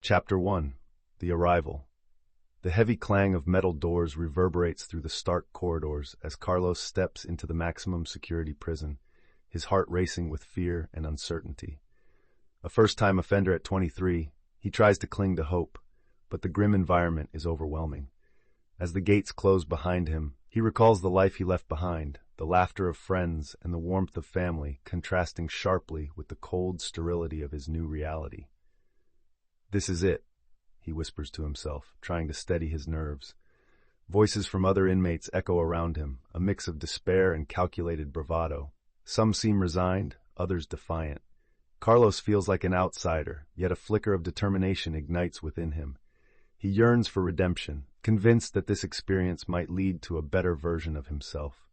Chapter 1. The Arrival. The heavy clang of metal doors reverberates through the stark corridors as Carlos steps into the maximum security prison, his heart racing with fear and uncertainty. A first-time offender at 23, he tries to cling to hope, but the grim environment is overwhelming. As the gates close behind him, he recalls the life he left behind, the laughter of friends and the warmth of family contrasting sharply with the cold sterility of his new reality. "This is it," he whispers to himself, trying to steady his nerves. Voices from other inmates echo around him, a mix of despair and calculated bravado. Some seem resigned, others defiant. Carlos feels like an outsider, yet a flicker of determination ignites within him. He yearns for redemption, convinced that this experience might lead to a better version of himself.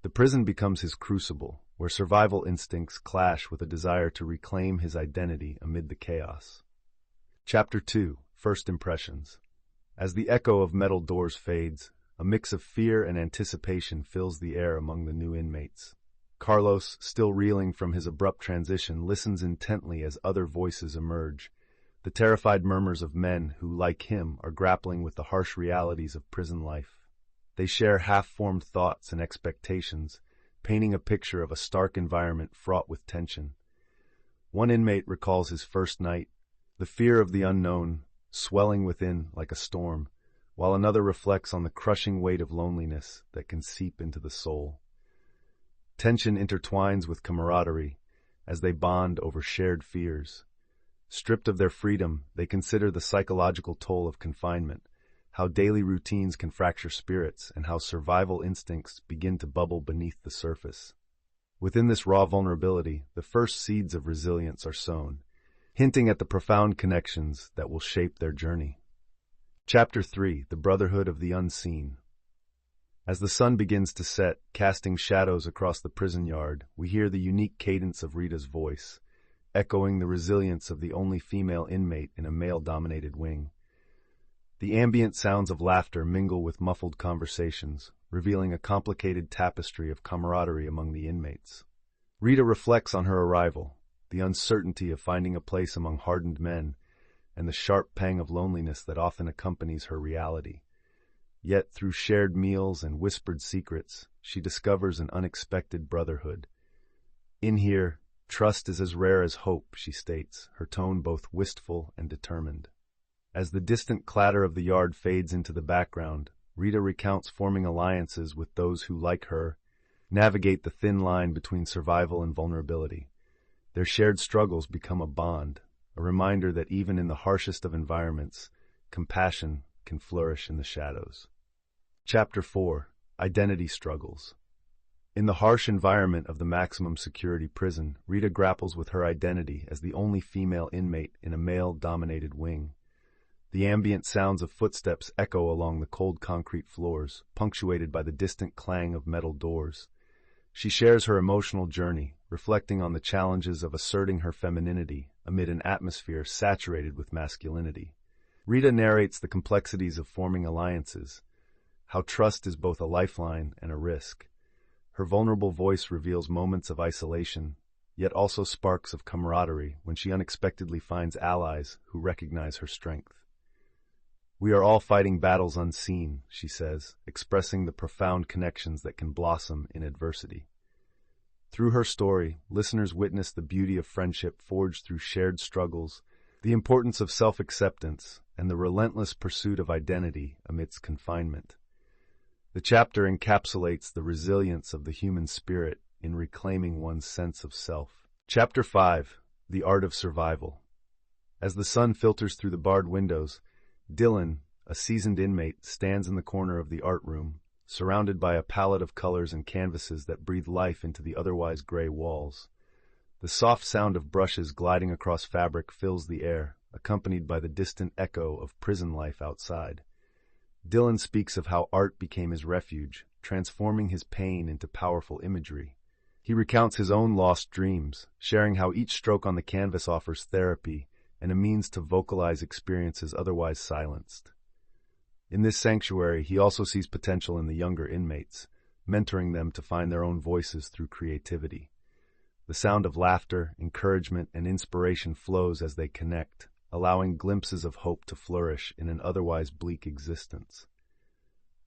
The prison becomes his crucible, where survival instincts clash with a desire to reclaim his identity amid the chaos. Chapter 2. First Impressions. As the echo of metal doors fades, a mix of fear and anticipation fills the air among the new inmates. Carlos, still reeling from his abrupt transition, listens intently as other voices emerge, the terrified murmurs of men who, like him, are grappling with the harsh realities of prison life. They share half-formed thoughts and expectations, painting a picture of a stark environment fraught with tension. One inmate recalls his first night, the fear of the unknown swelling within like a storm, while another reflects on the crushing weight of loneliness that can seep into the soul. Tension intertwines with camaraderie as they bond over shared fears. Stripped of their freedom, they consider the psychological toll of confinement, how daily routines can fracture spirits, and how survival instincts begin to bubble beneath the surface. Within this raw vulnerability, the first seeds of resilience are sown, hinting at the profound connections that will shape their journey. Chapter 3. The Brotherhood of the Unseen. As the sun begins to set, casting shadows across the prison yard, we hear the unique cadence of Rita's voice, echoing the resilience of the only female inmate in a male-dominated wing. The ambient sounds of laughter mingle with muffled conversations, revealing a complicated tapestry of camaraderie among the inmates. Rita reflects on her arrival, the uncertainty of finding a place among hardened men, and the sharp pang of loneliness that often accompanies her reality. Yet, through shared meals and whispered secrets, she discovers an unexpected brotherhood. "In here, trust is as rare as hope," she states, her tone both wistful and determined. As the distant clatter of the yard fades into the background, Rita recounts forming alliances with those who, like her, navigate the thin line between survival and vulnerability. Their shared struggles become a bond, a reminder that even in the harshest of environments, compassion can flourish in the shadows. Chapter 4. Identity Struggles. In the harsh environment of the maximum security prison, Rita grapples with her identity as the only female inmate in a male-dominated wing. The ambient sounds of footsteps echo along the cold concrete floors, punctuated by the distant clang of metal doors. She shares her emotional journey, reflecting on the challenges of asserting her femininity amid an atmosphere saturated with masculinity. Rita narrates the complexities of forming alliances, how trust is both a lifeline and a risk. Her vulnerable voice reveals moments of isolation, yet also sparks of camaraderie when she unexpectedly finds allies who recognize her strength. "We are all fighting battles unseen," she says, expressing the profound connections that can blossom in adversity. Through her story, listeners witness the beauty of friendship forged through shared struggles, the importance of self-acceptance, and the relentless pursuit of identity amidst confinement. The chapter encapsulates the resilience of the human spirit in reclaiming one's sense of self. Chapter 5. The Art of Survival. As the sun filters through the barred windows, Dylan, a seasoned inmate, stands in the corner of the art room, surrounded by a palette of colors and canvases that breathe life into the otherwise gray walls. The soft sound of brushes gliding across fabric fills the air, accompanied by the distant echo of prison life outside. Dylan speaks of how art became his refuge, transforming his pain into powerful imagery. He recounts his own lost dreams, sharing how each stroke on the canvas offers therapy and a means to vocalize experiences otherwise silenced. In this sanctuary, he also sees potential in the younger inmates, mentoring them to find their own voices through creativity. The sound of laughter, encouragement, and inspiration flows as they connect, allowing glimpses of hope to flourish in an otherwise bleak existence.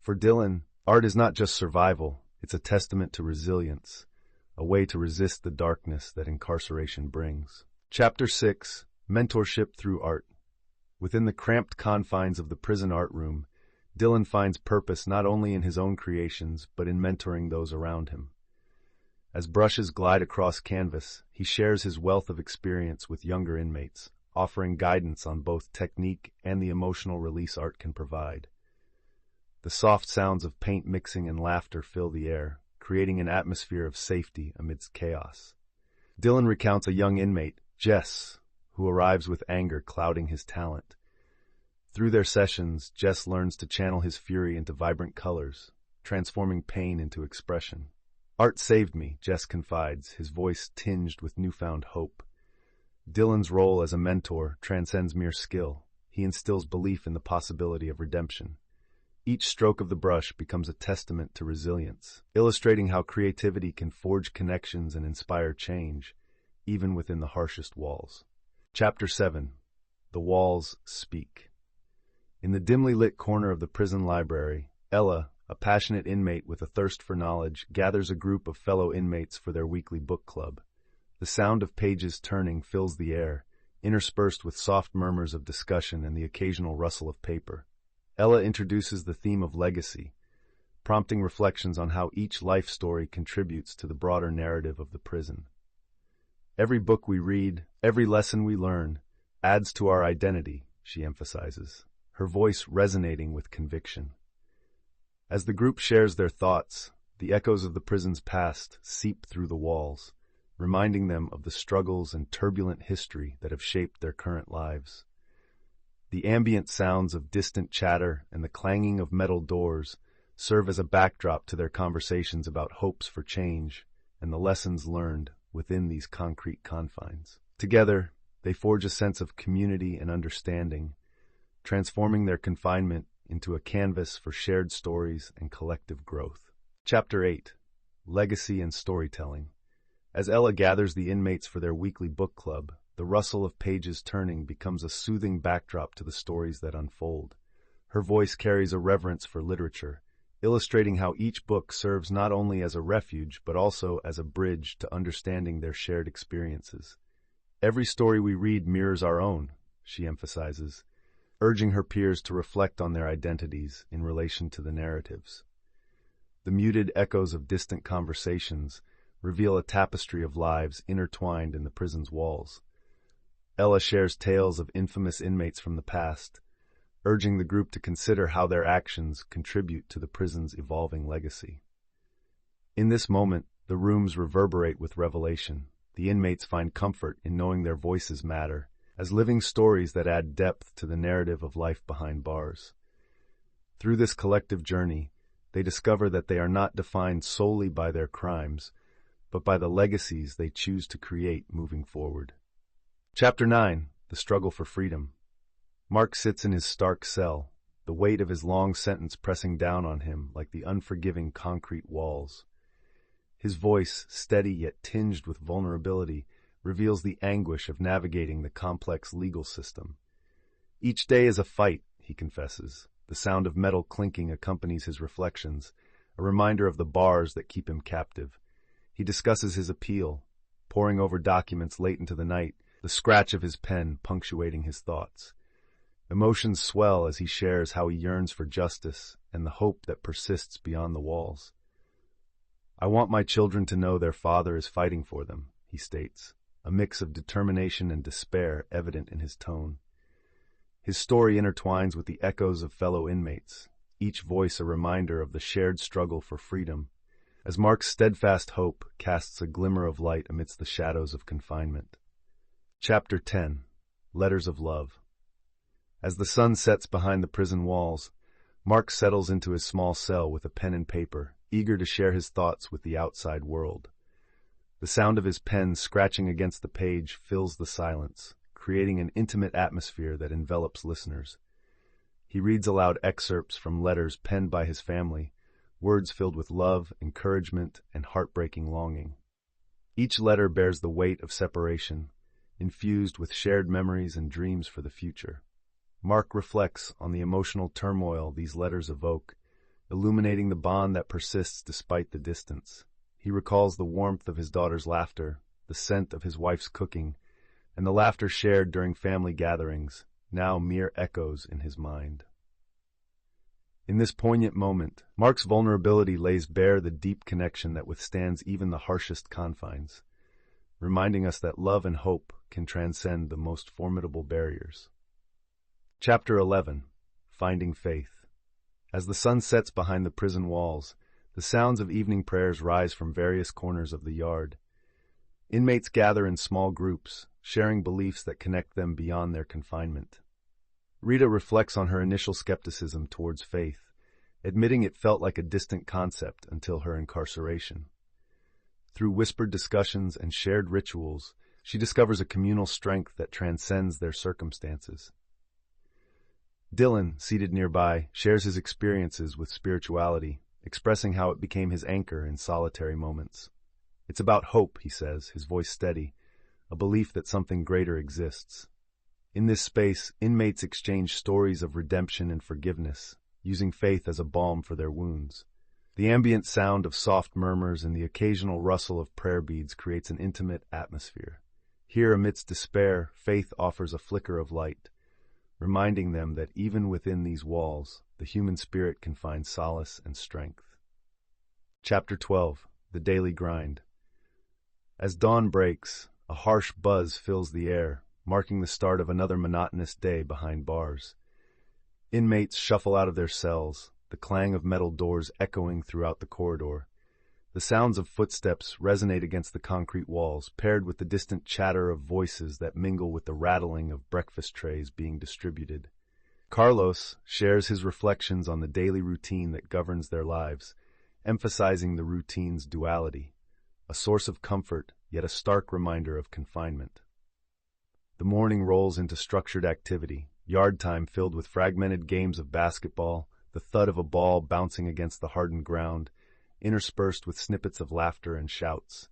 For Dylan, art is not just survival, it's a testament to resilience, a way to resist the darkness that incarceration brings. Chapter 6: Mentorship Through Art. Within the cramped confines of the prison art room, Dylan finds purpose not only in his own creations, but in mentoring those around him. As brushes glide across canvas, he shares his wealth of experience with younger inmates, offering guidance on both technique and the emotional release art can provide. The soft sounds of paint mixing and laughter fill the air, creating an atmosphere of safety amidst chaos. Dylan recounts a young inmate, Jess, who arrives with anger clouding his talent. Through their sessions, Jess learns to channel his fury into vibrant colors, transforming pain into expression. "Art saved me," Jess confides, his voice tinged with newfound hope. Dylan's role as a mentor transcends mere skill. He instills belief in the possibility of redemption. Each stroke of the brush becomes a testament to resilience, illustrating how creativity can forge connections and inspire change, even within the harshest walls. Chapter 7: The Walls Speak. In the dimly lit corner of the prison library, Ella, a passionate inmate with a thirst for knowledge, gathers a group of fellow inmates for their weekly book club. The sound of pages turning fills the air, interspersed with soft murmurs of discussion and the occasional rustle of paper. Ella introduces the theme of legacy, prompting reflections on how each life story contributes to the broader narrative of the prison. "Every book we read, every lesson we learn, adds to our identity," she emphasizes, her voice resonating with conviction. As the group shares their thoughts, the echoes of the prison's past seep through the walls, reminding them of the struggles and turbulent history that have shaped their current lives. The ambient sounds of distant chatter and the clanging of metal doors serve as a backdrop to their conversations about hopes for change and the lessons learned within these concrete confines. Together, they forge a sense of community and understanding, transforming their confinement into a canvas for shared stories and collective growth. Chapter 8: Legacy and Storytelling. As Ella gathers the inmates for their weekly book club, the rustle of pages turning becomes a soothing backdrop to the stories that unfold. Her voice carries a reverence for literature, illustrating how each book serves not only as a refuge but also as a bridge to understanding their shared experiences. "Every story we read mirrors our own," she emphasizes, urging her peers to reflect on their identities in relation to the narratives. The muted echoes of distant conversations reveal a tapestry of lives intertwined in the prison's walls. Ella shares tales of infamous inmates from the past, urging the group to consider how their actions contribute to the prison's evolving legacy. In this moment, the rooms reverberate with revelation. The inmates find comfort in knowing their voices matter, as living stories that add depth to the narrative of life behind bars. Through this collective journey, they discover that they are not defined solely by their crimes, but by the legacies they choose to create moving forward. Chapter 9: The Struggle for Freedom. Mark sits in his stark cell, the weight of his long sentence pressing down on him like the unforgiving concrete walls. His voice, steady yet tinged with vulnerability, reveals the anguish of navigating the complex legal system. "Each day is a fight," he confesses. The sound of metal clinking accompanies his reflections, a reminder of the bars that keep him captive. He discusses his appeal, poring over documents late into the night, the scratch of his pen punctuating his thoughts. Emotions swell as he shares how he yearns for justice and the hope that persists beyond the walls. "I want my children to know their father is fighting for them," he states, a mix of determination and despair evident in his tone. His story intertwines with the echoes of fellow inmates, each voice a reminder of the shared struggle for freedom, as Mark's steadfast hope casts a glimmer of light amidst the shadows of confinement. Chapter 10: Letters of Love. As the sun sets behind the prison walls, Mark settles into his small cell with a pen and paper, eager to share his thoughts with the outside world. The sound of his pen scratching against the page fills the silence, creating an intimate atmosphere that envelops listeners. He reads aloud excerpts from letters penned by his family, words filled with love, encouragement, and heartbreaking longing. Each letter bears the weight of separation, infused with shared memories and dreams for the future. Mark reflects on the emotional turmoil these letters evoke, illuminating the bond that persists despite the distance. He recalls the warmth of his daughter's laughter, the scent of his wife's cooking, and the laughter shared during family gatherings, now mere echoes in his mind. In this poignant moment, Mark's vulnerability lays bare the deep connection that withstands even the harshest confines, reminding us that love and hope can transcend the most formidable barriers. Chapter 11. Finding Faith. As the sun sets behind the prison walls, the sounds of evening prayers rise from various corners of the yard. Inmates gather in small groups, sharing beliefs that connect them beyond their confinement. Rita reflects on her initial skepticism towards faith, admitting it felt like a distant concept until her incarceration. Through whispered discussions and shared rituals, she discovers a communal strength that transcends their circumstances. Dylan, seated nearby, shares his experiences with spirituality, expressing how it became his anchor in solitary moments. It's about hope, he says, his voice steady, a belief that something greater exists. In this space, inmates exchange stories of redemption and forgiveness, using faith as a balm for their wounds. The ambient sound of soft murmurs and the occasional rustle of prayer beads creates an intimate atmosphere. Here, amidst despair, faith offers a flicker of light, reminding them that even within these walls, the human spirit can find solace and strength. Chapter 12. The Daily Grind. As dawn breaks, a harsh buzz fills the air, marking the start of another monotonous day behind bars. Inmates shuffle out of their cells, the clang of metal doors echoing throughout the corridor. The sounds of footsteps resonate against the concrete walls, paired with the distant chatter of voices that mingle with the rattling of breakfast trays being distributed. Carlos shares his reflections on the daily routine that governs their lives, emphasizing the routine's duality, a source of comfort, yet a stark reminder of confinement. The morning rolls into structured activity, yard time filled with fragmented games of basketball, the thud of a ball bouncing against the hardened ground, interspersed with snippets of laughter and shouts.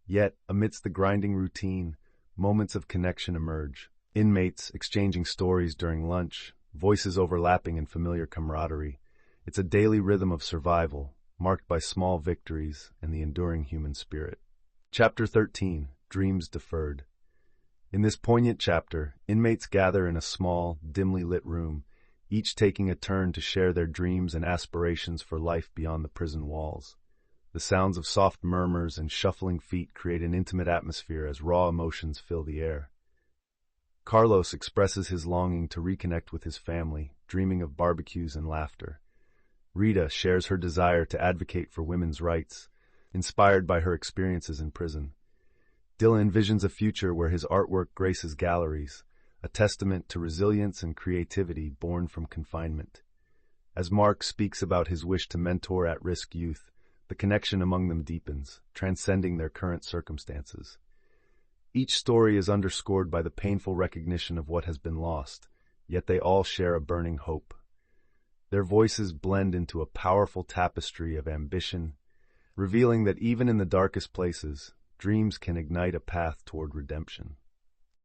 Yet, amidst the grinding routine, moments of connection emerge. Inmates exchanging stories during lunch, voices overlapping in familiar camaraderie. It's a daily rhythm of survival, marked by small victories and the enduring human spirit. Chapter 13. Dreams Deferred. In this poignant chapter, inmates gather in a small, dimly lit room, each taking a turn to share their dreams and aspirations for life beyond the prison walls. The sounds of soft murmurs and shuffling feet create an intimate atmosphere as raw emotions fill the air. Carlos expresses his longing to reconnect with his family, dreaming of barbecues and laughter. Rita shares her desire to advocate for women's rights, inspired by her experiences in prison. Dylan envisions a future where his artwork graces galleries, a testament to resilience and creativity born from confinement. As Mark speaks about his wish to mentor at-risk youth, the connection among them deepens, transcending their current circumstances. Each story is underscored by the painful recognition of what has been lost, yet they all share a burning hope. Their voices blend into a powerful tapestry of ambition, revealing that even in the darkest places, dreams can ignite a path toward redemption.